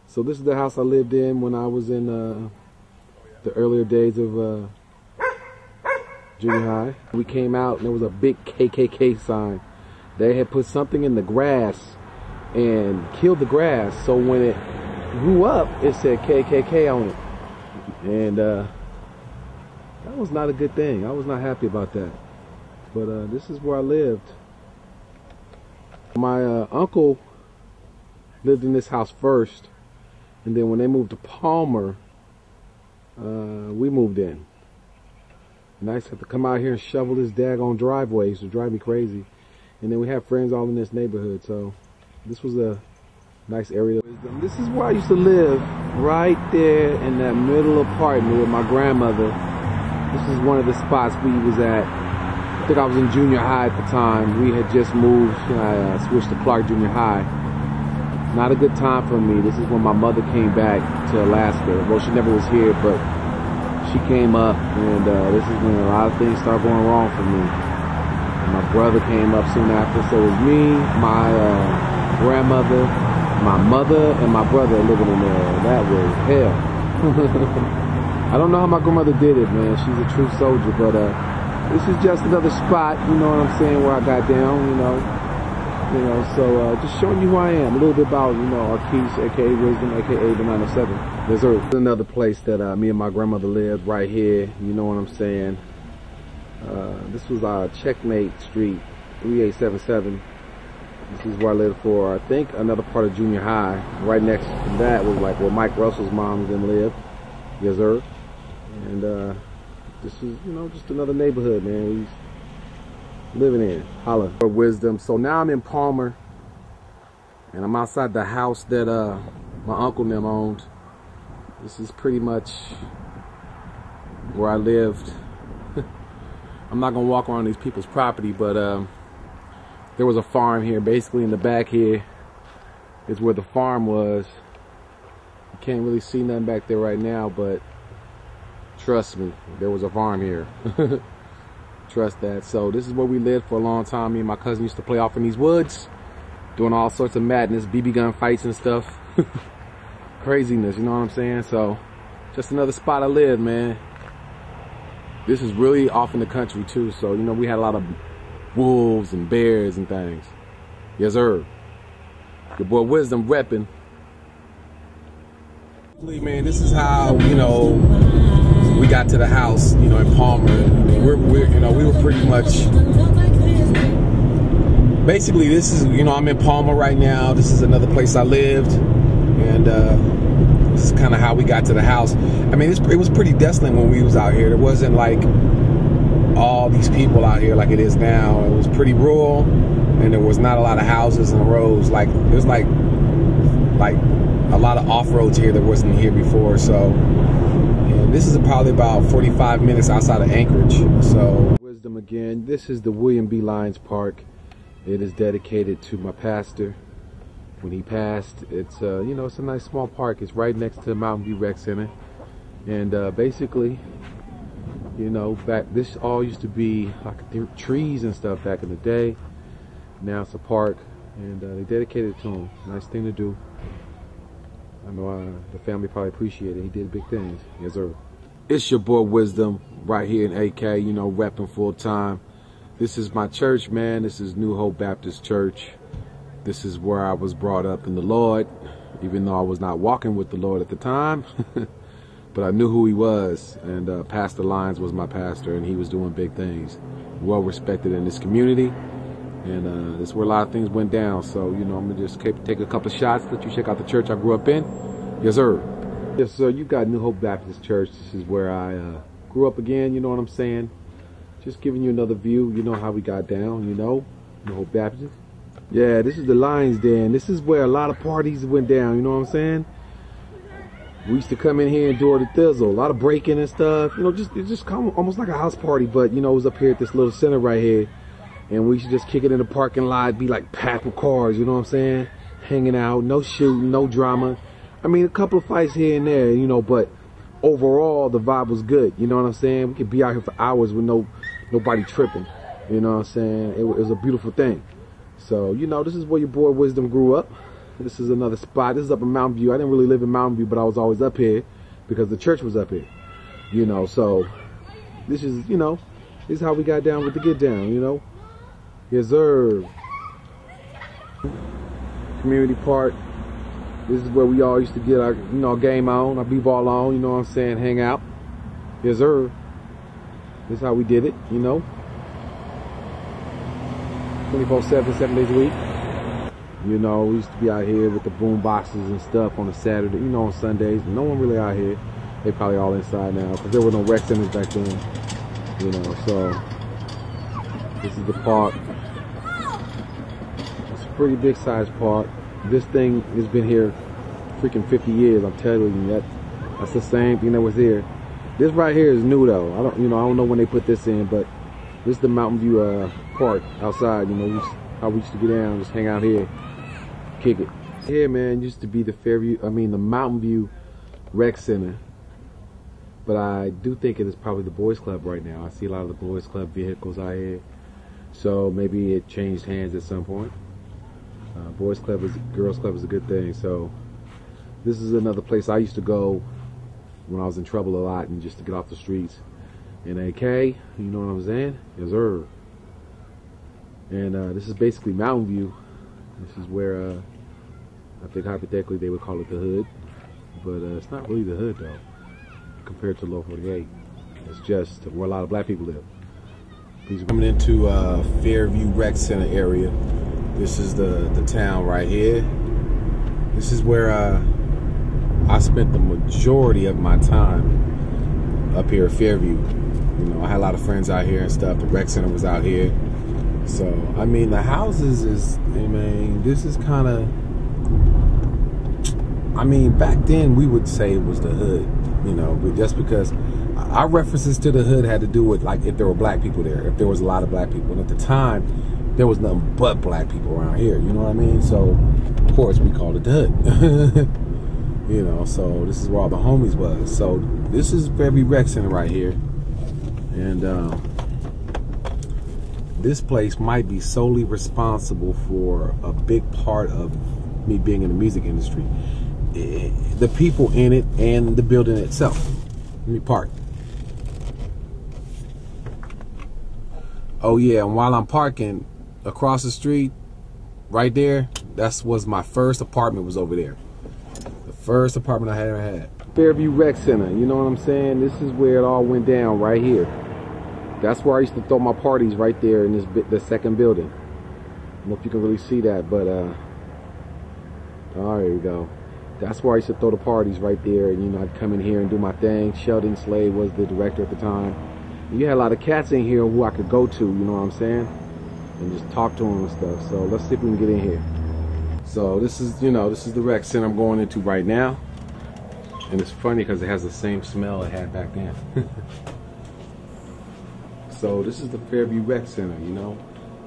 So this is the house I lived in when I was in the earlier days of junior high. We came out and there was a big KKK sign. They had put something in the grass and killed the grass. So when it grew up, it said KKK on it. And that was not a good thing. I was not happy about that. But this is where I lived. My uncle lived in this house first. And then when they moved to Palmer, we moved in. And I used to have to come out here and shovel this daggone driveway. It used to drive me crazy. And then we have friends all in this neighborhood. So this was a nice area. This is where I used to live, right there in that middle apartment with my grandmother. This is one of the spots we was at. I think I was in junior high at the time. We had just moved. I switched to Clark Junior High. Not a good time for me. This is when my mother came back to Alaska. Well, she never was here, but she came up, and this is when a lot of things started going wrong for me. And my brother came up soon after, so it was me, my grandmother, my mother, and my brother living in there. That was hell. I don't know how my grandmother did it, man. She's a true soldier, but this is just another spot, you know what I'm saying, where I got down, you know. So just showing you who I am, a little bit about, you know, Arqese, aka Wisdom, aka the 907. There's another place that me and my grandmother lived right here, you know what I'm saying. This was Checkmate Street, 3877. This is where I lived for, I think, another part of junior high. Right next to that was like where Mike Russell's mom and them lived. Yes, sir. And this is, you know, just another neighborhood, man. Living in holla for Wisdom. So now I'm in Palmer, and I'm outside the house that my uncle and them owned. This is pretty much where I lived. I'm not gonna walk around these people's property, but there was a farm here. Basically in the back here is where the farm was. You can't really see nothing back there right now, but trust me, there was a farm here. Trust that. So this is where we lived for a long time. Me and my cousin used to play off in these woods, doing all sorts of madness, BB gun fights and stuff. Craziness, you know what I'm saying? So just another spot I live, man. This is really off in the country too, so you know we had a lot of wolves and bears and things. Yes, sir. Your boy Wisdom repping. Man, this is how, you know, we got to the house, you know, in Palmer. You know, we were pretty much, basically this is, you know, I'm in Palmer right now. This is another place I lived, and this is kind of how we got to the house. I mean, it was pretty desolate when we was out here. There wasn't like all these people out here like it is now. It was pretty rural, and there was not a lot of houses and roads. Like there's like a lot of off-roads here that wasn't here before. So this is probably about 45 minutes outside of Anchorage. So Wisdom again. This is the William B. Lyons Park. It is dedicated to my pastor when he passed. It's you know, it's a nice small park. It's right next to Mountain View Rec Center, and basically, you know, this all used to be like trees and stuff back in the day. Now it's a park, and they dedicated it to him. Nice thing to do. I know the family probably appreciated it. He did big things. Yes, sir. It's your boy Wisdom right here in AK, you know, repping full time. This is my church, man. This is New Hope Baptist Church. This is where I was brought up in the Lord, even though I was not walking with the Lord at the time. But I knew who he was, and Pastor Lyons was my pastor, and he was doing big things. Well respected in this community, and that's where a lot of things went down. So, you know, I'm gonna just take a couple of shots, let you check out the church I grew up in. Yes, sir. Yes, sir. You got New Hope Baptist Church. This is where I grew up again, you know what I'm saying? Just giving you another view, you know how we got down, you know, New Hope Baptist. Yeah, this is the Lions Den. This is where a lot of parties went down, you know what I'm saying? We used to come in here and do the thizzle, a lot of breaking and stuff, you know, it's just almost like a house party, but you know, it was up here at this little center right here, and we used to just kick it in the parking lot, be like packed with cars, you know what I'm saying? Hanging out, no shooting, no drama. I mean, a couple of fights here and there, you know, but overall the vibe was good, you know what I'm saying? We could be out here for hours with nobody tripping, you know what I'm saying? It was a beautiful thing. So, you know, this is where your boy Wisdom grew up. This is another spot. This is up in Mountain View. I didn't really live in Mountain View, but I was always up here because the church was up here. You know, so this is, you know, this is how we got down with the get down, you know. Yes, sir. Community park. This is where we all used to get our, you know, game on, our b-ball on, you know what I'm saying, hang out. Yes, sir. This is how we did it, you know. 24/7, 7 days a week. You know, we used to be out here with the boom boxes and stuff on a Saturday, you know, on Sundays. No one really out here. They probably all inside now because there were no rec centers back then. You know, so this is the park. It's a pretty big size park. This thing has been here freaking 50 years. I'm telling you, that's the same thing that was here. This right here is new though. I don't know when they put this in, but this is the Mountain View park outside. You know, how we used to get down, just hang out here, kick it. Here, man, used to be the the Mountain View Rec Center. But I do think it is probably the Boys Club right now. I see a lot of the Boys Club vehicles out here. So maybe it changed hands at some point. Girls Club is a good thing. So this is another place I used to go when I was in trouble a lot and just to get off the streets. And AK, you know what I'm saying? Yes, sir. And this is basically Mountain View. This is where I think hypothetically they would call it the hood. But it's not really the hood though, compared to Low 48. It's just where a lot of black people live. He's coming into Fairview Rec Center area. This is the town right here. This is where I spent the majority of my time up here at Fairview. You know, I had a lot of friends out here and stuff. The rec center was out here. So, I mean, the houses is, this is kind of, back then we would say it was the hood, you know, but just because our references to the hood had to do with, like, if there were black people there, if there was a lot of black people. And at the time, there was nothing but black people around here, you know what I mean? So, of course, we called it the hood. You know, so this is where all the homies was. So, this is Fairview Rec Center right here. And, this place might be solely responsible for a big part of me being in the music industry. The people in it and the building itself. Let me park. Oh yeah, and while I'm parking across the street, right there, that was my first apartment, was over there. The first apartment I ever had. Fairview Rec Center, you know what I'm saying? This is where it all went down, right here. That's where I used to throw my parties, right there in the second building. I don't know if you can really see that, but oh, there you go. That's where I used to throw the parties, right there. And, you know, I'd come in here and do my thing. Sheldon Slade was the director at the time. And you had a lot of cats in here who I could go to, you know what I'm saying? And just talk to them and stuff. So let's see if we can get in here. So this is, you know, this is the rec center I'm going into right now. And it's funny because it has the same smell it had back then. So this is the Fairview Rec Center, you know.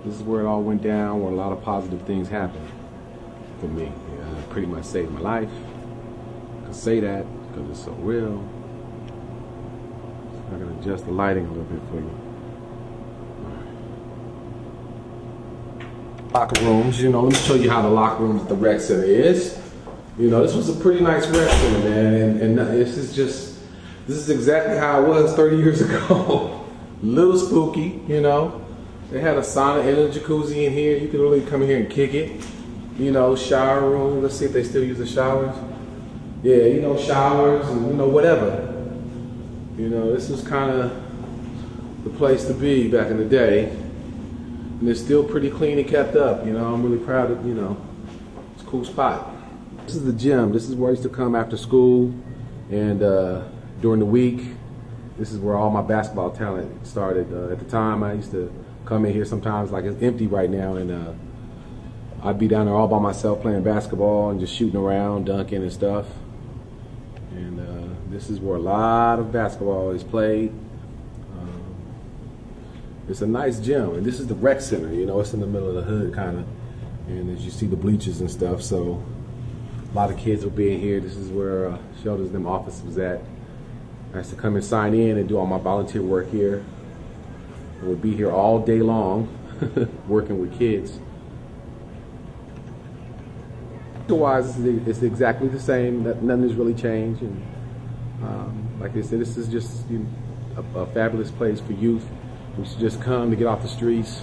This is where it all went down, where a lot of positive things happened for me. Yeah, it pretty much saved my life. I can say that because it's so real. So I'm gonna adjust the lighting a little bit for you. Locker rooms, you know, let me show you how the locker rooms at the rec center is. You know, this was a pretty nice rec center, man, and this is exactly how it was 30 years ago. Little spooky, you know. They had a sauna and a jacuzzi in here. You could really come in here and kick it. You know, shower room. Let's see if they still use the showers. Yeah, you know, showers and, you know, whatever. You know, this was kind of the place to be back in the day. And it's still pretty clean and kept up. You know, I'm really proud of, you know, it's a cool spot. This is the gym. This is where I used to come after school and during the week. This is where all my basketball talent started. At the time, I used to come in here sometimes, like it's empty right now, and I'd be down there all by myself playing basketball and just shooting around, dunking and stuff. And this is where a lot of basketball is played. It's a nice gym, and this is the rec center. You know, it's in the middle of the hood, kind of. And as you see the bleachers and stuff, so a lot of kids will be in here. This is where Sheldon's office was at. I used to come and sign in and do all my volunteer work here. I would be here all day long working with kids. Wise, it's exactly the same. Nothing has really changed. And like I said, this is just a fabulous place for youth. We should just come to get off the streets.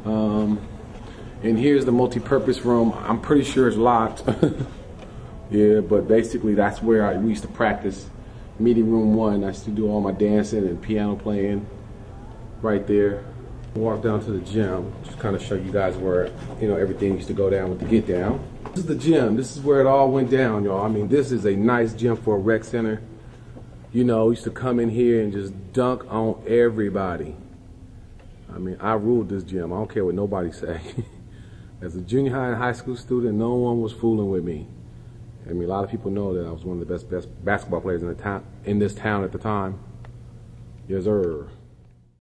And here's the multi-purpose room. I'm pretty sure it's locked. Yeah, but basically that's where we used to practice. Meeting room 1. I used to do all my dancing and piano playing right there. Walk down to the gym, just kind of show you guys where everything used to go down with the get down. This is the gym. This is where it all went down, y'all. I mean, this is a nice gym for a rec center. We used to come in here and just dunk on everybody. I mean, I ruled this gym. I don't care what nobody say. As a junior high and high school student, no one was fooling with me. I mean, a lot of people know that I was one of the best basketball players in this town at the time. Yes, sir.